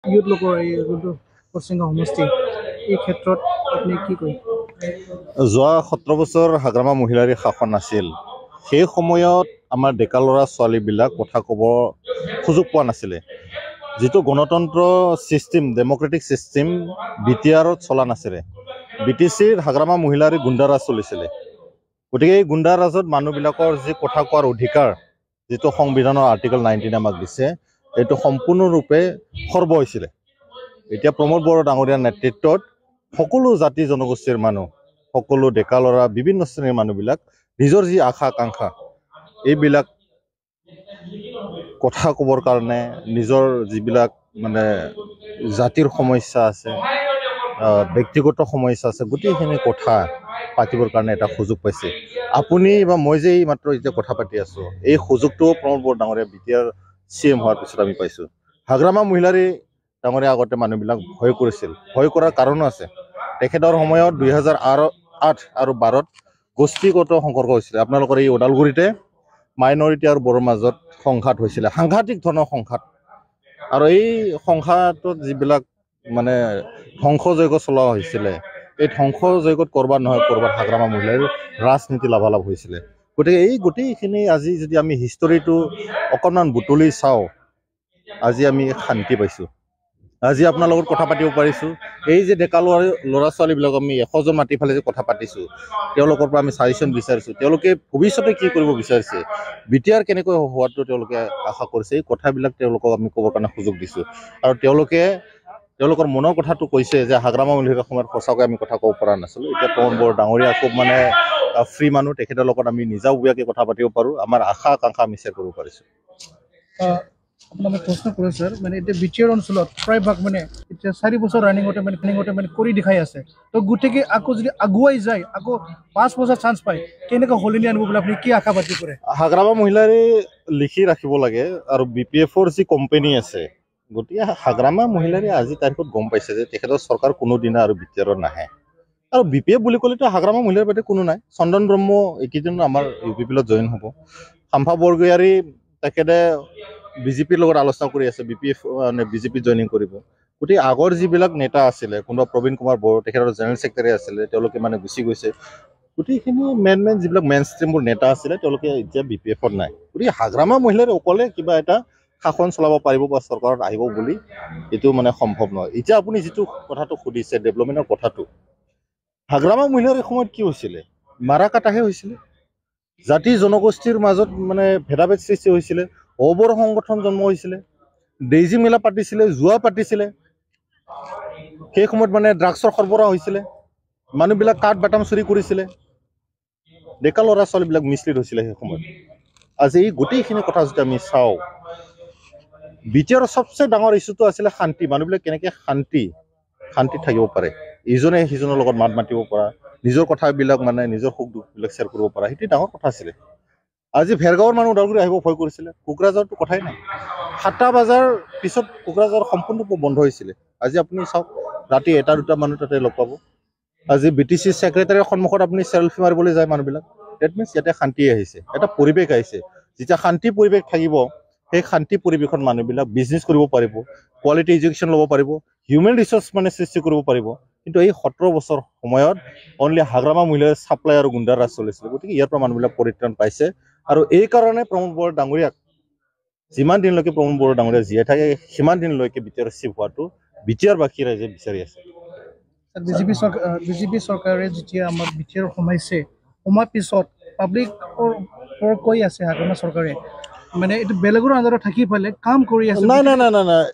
Youth লোকৰ এই যোনটো পশ্চিমগাঁও সমষ্টি এই ক্ষেত্ৰত আপুনি কি কয়? যোৱা 17 বছৰ হাগ্ৰামা মহিলাৰ শাসন আছিল। সেই সময়ত আমাৰ ডেকা ল'ৰা ছোৱালীবিলাক কথা ক'ব সুযোগ পোৱা নাছিলে। যিটো গণতন্ত্ৰ ছিষ্টেম, ডেম'ক্ৰেটিক ছিষ্টেম BTRত চলা নাছিলে। BTCৰ হাগ্ৰামা মহিলাৰ গুণ্ডাৰাজ চলিছিলে। গতিকে এই গুণ্ডাৰাজত মানুহবিলাকৰ যি কথা কোৱাৰ অধিকাৰ, যিটো সংবিধানৰ আৰ্টিকল 19 আমাক দিছে, এইটো সম্পূৰ্ণৰূপে খৰ্ব হৈছিলে। এতিয়া প্ৰমোদ বড়ো ডাঙৰীয়াৰ নেতৃত্বত সকলো জাতি জনগোষ্ঠীৰ মানুহ, সকলো ডেকা ল'ৰা, বিভিন্ন শ্ৰেণীৰ মানুহবিলাক নিজৰ যি আশা আকাংক্ষা এইবিলাক কথা ক'বৰ কাৰণে, নিজৰ যিবিলাক মানে জাতিৰ সমস্যা আছে, ব্যক্তিগত সমস্যা আছে, গোটেইখিনি কথা পাতিবৰ কাৰণে এটা সুযোগ পাইছে। আপুনি বা মই যে এই মাত্ৰ এতিয়া কথা পাতি আছোঁ, এই সুযোগটো প্ৰমোদ বড়ো ডাঙৰীয়া BTR CM হোৱাৰ পিছত আমি পাইছোঁ। হাগ্ৰামা মহিলাৰী ডাঙৰীয়া আগতে মানুহবিলাক ভয় কৰিছিল। ভয় কৰাৰ কাৰণো আছে। তেখেতৰ সময়ত 2008 আৰু 12ত গোষ্ঠীগত সংঘৰ্ষ হৈছিলে। আপোনালোকৰ এই ওদালগুৰিতে মাইনৰিটি আৰু বড়োৰ মাজত সংঘাত হৈছিলে, সাংঘাতিক ধৰণৰ সংঘাত। আৰু এই সংঘাতত যিবিলাক মানে ধ্বংসযজ্ঞ চলোৱা হৈছিলে, এই ধ্বংসযজ্ঞত ক'ৰবাত নহয় ক'ৰবাত হাগ্ৰামা মহিলাৰ ৰাজনীতি লাভালাভ হৈছিলে। গতিকে এই গোটেইখিনি আজি যদি আমি হিষ্টৰীটো অকণমান বুটলি চাওঁ, আজি আমি শান্তি পাইছোঁ। আজি আপোনাৰ লগত কথা পাতিব পাৰিছোঁ। এই যে ডেকা ল'ৰা ছোৱালীবিলাক আমি 100 জন মাতি ফালে যে কথা পাতিছোঁ, তেওঁলোকৰ পৰা আমি ছাজেশ্যন বিচাৰিছোঁ। তেওঁলোকে ভৱিষ্যতে কি কৰিব বিচাৰিছে, BTR কেনেকৈ হোৱাটো তেওঁলোকে আশা কৰিছে, এই কথাবিলাক তেওঁলোকক আমি ক'বৰ কাৰণে সুযোগ দিছোঁ। আৰু তেওঁলোকৰ মনৰ কথাটো কৈছে যে হাগ্ৰামা মহিলাৰ সময়ত সঁচাকৈ আমি কথা ক'ব পৰা নাছিলোঁ। এতিয়া প্ৰমোদ বড়ো ডাঙৰীয়া খুব মানে ফ্ৰী মানুহ, তেখেতৰ লগত আমি নিজাববীয়াকৈ কথা পাতিব পাৰোঁ। আমাৰ আশা আকাংক্ষা আমি শ্বেয়াৰ কৰিব পাৰিছোঁ। আপোনাক মই প্ৰশ্ন কৰোঁ ছাৰ, মানে এতিয়া BTR অঞ্চলত প্ৰায়ভাগ মানে এতিয়া 4 বছৰ ৰানিঙতে মানে কৰি দেখাই আছে। তো গোটেই আকৌ যদি আগুৱাই যায়, আকৌ 5 বছৰ চান্স পায়, কেনেকৈ সলনি আনিব বুলি আপুনি কি আশাবাদী কৰে? হাগ্ৰামা মহিলাৰে লিখি ৰাখিব লাগে। আৰু BPFৰ যি কোম্পানী আছে, গতিকে হাগ্ৰামা মহিলাৰে আজি তাৰিখত গম পাইছে যে তেখেতৰ চৰকাৰ কোনোদিনা আৰু BTRত নাহে। আৰু BPF বুলি ক'লেতো হাগ্ৰামা মহিলাৰ বাদে কোনো নাই। চন্দন ব্ৰহ্ম এইকেইদিন আমাৰ UPPলত জইন হ'ব। শাম্পা বৰগয়াৰী তেখেতে BJPৰ লগত আলোচনা কৰি আছে, BJPত জইনিং কৰিব। গতিকে আগৰ যিবিলাক নেতা আছিলে, কোনোবা প্ৰবীণ কুমাৰ বড়ো, তেখেতৰ জেনেৰেল ছেক্ৰেটাৰী আছিলে, তেওঁলোকে মানে গুচি গৈছে। গোটেইখিনি মেইন যিবিলাক মেইন ষ্ট্ৰীমবোৰ নেতা আছিলে, তেওঁলোকে এতিয়া BPFত নাই। গতিকে হাগ্ৰামা মহিলাৰ অকলে কিবা এটা শাসন চলাব পাৰিব বা চৰকাৰত আহিব বুলি এইটো মানে সম্ভৱ নহয়। এতিয়া আপুনি যিটো কথাটো সুধিছে, ডেভেলপমেণ্টৰ কথাটো, হাগ্ৰামা মহিলাৰ সময়ত কি হৈছিলে, মাৰা কাটাহে হৈছিলে। জাতি জনগোষ্ঠীৰ মাজত মানে ভেদাভেদ সৃষ্টি হৈছিলে। অবৰ সংগঠন জন্ম হৈছিলে, ডেইজি মেলা পাতিছিলে, জুৱা পাতিছিলে। সেই সময়ত মানে ড্ৰাগছৰ সৰবৰাহ হৈছিলে, মানুহবিলাক কাঠ বাটাম চুৰি কৰিছিলে, ডেকা ল'ৰা ছোৱালীবিলাক মিছলিড হৈছিলে সেই সময়ত। আজি এই গোটেইখিনি কথা যদি আমি চাওঁ, BTRৰ চবচে ডাঙৰ ইছ্যুটো আছিলে শান্তি। মানুহবিলাক কেনেকৈ শান্তিত থাকিব পাৰে, ইজনে সিজনৰ লগত মাত মাতিব পৰা, নিজৰ কথাবিলাক মানে নিজৰ সুখ দুখবিলাক শ্বেয়াৰ কৰিব পৰা, সেইটোৱে ডাঙৰ কথা আছিলে। আজি ভেৰগাঁৱৰ মানুহ ওদালগুৰি আহিব ভয় কৰিছিলে। কোকৰাঝাৰটো কথাই নাই। 7টা বজাৰ পিছত কোকৰাঝাৰ সম্পূৰ্ণ বন্ধ হৈছিলে। আজি আপুনি চাওক, ৰাতি 1টা-2টা মানুহ তাতে লগ পাব। আজি BTC ছেক্ৰেটাৰীৰ সন্মুখত আপুনি চেল্ফি মাৰিবলৈ যায় মানুহবিলাক। ডেট মিনছ ইয়াতে শান্তি আহিছে, এটা পৰিৱেশ আহিছে। যেতিয়া শান্তি পৰিৱেশ থাকিব, সেই শান্তি পৰিৱেশত মানুহবিলাক বিজনেছ কৰিব পাৰিব, কোৱালিটি এডুকেশ্যন ল'ব পাৰিব, হিউমেন ৰিচোৰ্চ মানে সৃষ্টি কৰিব পাৰিব। কিন্তু এই 17 বছৰ সময়ত অনলি হাগ্ৰামা মহিলাৰ ছাপ্লাই আৰু গুণ্ডাৰ ৰাজ চলিছিলে। গতিকে ইয়াৰ পৰা মানুহবিলাক পৰিত্ৰাণ পাইছে। আৰু এই কাৰণে প্ৰমোদ বড়ো ডাঙৰীয়াক যিমান দিনলৈকে প্ৰমোদ বড়ো ডাঙৰীয়া জীয়াই থাকে, সিমান দিনলৈকে BTR চিফ হোৱাটো BTRবাসী ৰাইজে বিচাৰি আছে। বিজেপি চৰকাৰে যেতিয়া আমাৰ BTR সোমাৰ পিছত পাব্লিকৰ কৈ আছে হাগ্ৰামা চৰকাৰে মানে এইটো বেলেগৰ আণ্ডাৰত থাকি পেলাই কাম কৰি আছে। নাই।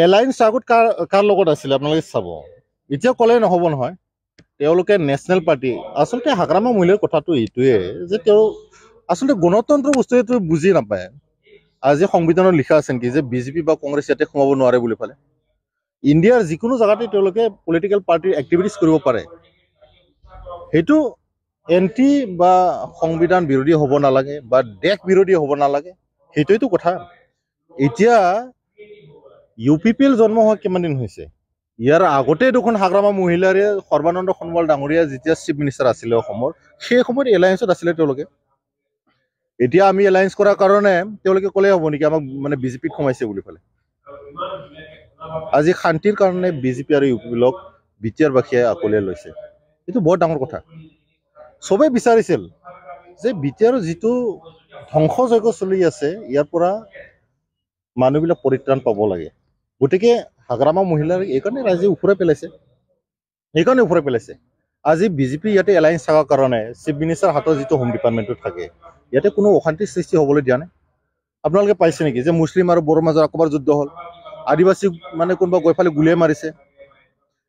এলায়েন্স আগত কাৰ লগত আছিলে আপোনালোকে চাব। এতিয়া ক'লে নহ'ব নহয়। তেওঁলোকে নেশ্যনেল পাৰ্টি, আচলতে হাগ্ৰামা মহিলাৰ কথাটো এইটোৱে যে তেওঁ আচলতে গণতন্ত্ৰ বস্তুটো বুজি নাপায়। আজি সংবিধানত লিখা আছে নেকি যে BJP বা কংগ্ৰেছ ইয়াতে সোমাব নোৱাৰে বুলি পেলাই? ইণ্ডিয়াৰ যিকোনো জেগাতে তেওঁলোকে পলিটিকেল পাৰ্টিৰ এক্টিভিটিছ কৰিব পাৰে। সেইটো এণ্টি বা সংবিধান বিৰোধী হ'ব নালাগে বা দেশ বিৰোধী হ'ব নালাগে, সেইটোৱেইটো কথা। এতিয়া UPPL জন্ম হোৱা কিমান দিন হৈছে? ইয়াৰ আগতে দেখোন হাগ্ৰামা মহিলাৰে সৰ্বানন্দ সোণোৱাল ডাঙৰীয়া যেতিয়া চিফ মিনিষ্টাৰ আছিলে অসমৰ, সেই সময়ত এলায়েন্সত আছিলে তেওঁলোকে। এতিয়া আমি এলায়েন্স কৰাৰ কাৰণে তেওঁলোকে ক'লে হ'ব নেকি আমাক মানে BJPত সোমাইছে বুলি পেলাই? আজি শান্তিৰ কাৰণে বিজেপি আৰু ইউ পি বিলক বিটিআৰ বাসীয়ে আকলিয়াই লৈছে। এইটো বৰ ডাঙৰ কথা। চবেই বিচাৰিছিল যে বিটিআৰৰ যিটো ধ্বংসযজ্ঞ চলি আছে ইয়াৰ পৰা মানুহবিলাক পৰিত্ৰাণ পাব লাগে। গতিকে হাগ্ৰামা মহিলাৰ এইকাৰণে ৰাইজে উফৰাই পেলাইছে। আজি বিজেপি ইয়াতে এলায়েন্স থকাৰ কাৰণে চিফ মিনিষ্টাৰ হাতৰ যিটো হোম ডিপাৰ্টমেণ্টটো থাকে ইয়াতে কোনো অশান্তিৰ সৃষ্টি হ'বলৈ দিয়া নাই। আপোনালোকে পাইছে নেকি যে মুছলিম আৰু বড়োৰ মাজত আকবাৰ যুদ্ধ হ'ল, আদিবাসী মানে কোনোবা গৈ ফালে গুলীয়াই মাৰিছে।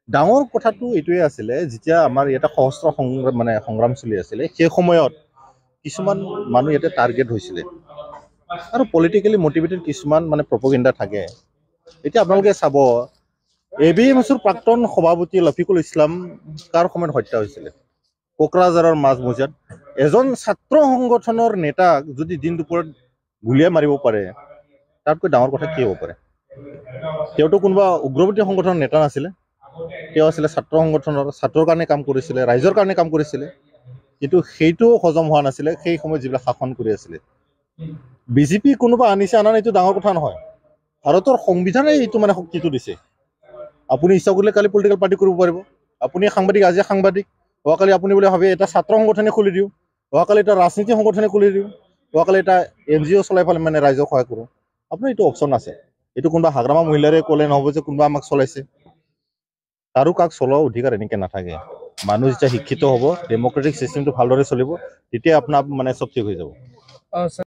ডাঙৰ কথাটো এইটোৱে আছিলে, যেতিয়া আমাৰ ইয়াতে সশস্ত্ৰ সংগ্ৰাম চলি আছিলে সেই সময়ত কিছুমান মানুহ ইয়াতে টাৰ্গেট হৈছিলে আৰু পলিটিকেলি মটিভেটেড কিছুমান প্ৰপগেণ্ডা থাকে। এতিয়া আপোনালোকে চাব ABMSৰ প্ৰাক্তন সভাপতি লফিকুল ইছলাম কাৰ সময়ত হত্যা হৈছিলে? কোকৰাঝাৰৰ মাজমজিয়াত এজন ছাত্ৰ সংগঠনৰ নেতাক যদি দিন দুপৰত গুলীয়াই মাৰিব পাৰে, তাতকৈ ডাঙৰ কথা কি হ'ব পাৰে? তেওঁতো কোনোবা উগ্ৰপন্থী সংগঠনৰ নেতা নাছিলে, তেওঁ আছিলে ছাত্ৰ সংগঠনৰ, ছাত্ৰৰ কাৰণে কাম কৰিছিলে, ৰাইজৰ কাৰণে কাম কৰিছিলে। কিন্তু সেইটো হজম হোৱা নাছিলে সেই সময়ত যিবিলাক শাসন কৰি আছিলে। বিজেপি কোনোবা আনিছে আনা এইটো ডাঙৰ কথা নহয়। ভাৰতৰ সংবিধানে এইটো শক্তিটো দিছে। আপুনি ইচ্ছা কৰিলে কালি পলিটিকেল পাৰ্টি কৰিব পাৰিব। আপুনি সাংবাদিক, আজি সাংবাদিক, অহাকালি আপুনি বোলে ভাবে এটা ছাত্ৰ সংগঠনে খুলি দিওঁ, অহাকালি এটা ৰাজনীতি সংগঠনে খুলি দিওঁ, অহাকালি এটা NGO চলাই পেলাই ৰাইজক সহায় কৰোঁ। আপোনাৰ এইটো অপশ্যন আছে। এইটো কোনোবা হাগ্ৰামা মহিলাৰে ক'লে নহ'ব যে কোনোবা আমাক চলাইছে। কাৰো কাক চলোৱা অধিকাৰ এনেকৈ নাথাকে। মানুহ যেতিয়া শিক্ষিত হ'ব, ডেমক্ৰেটিক চিষ্টেমটো ভালদৰে চলিব, তেতিয়া আপোনাৰ চব ঠিক হৈ যাব।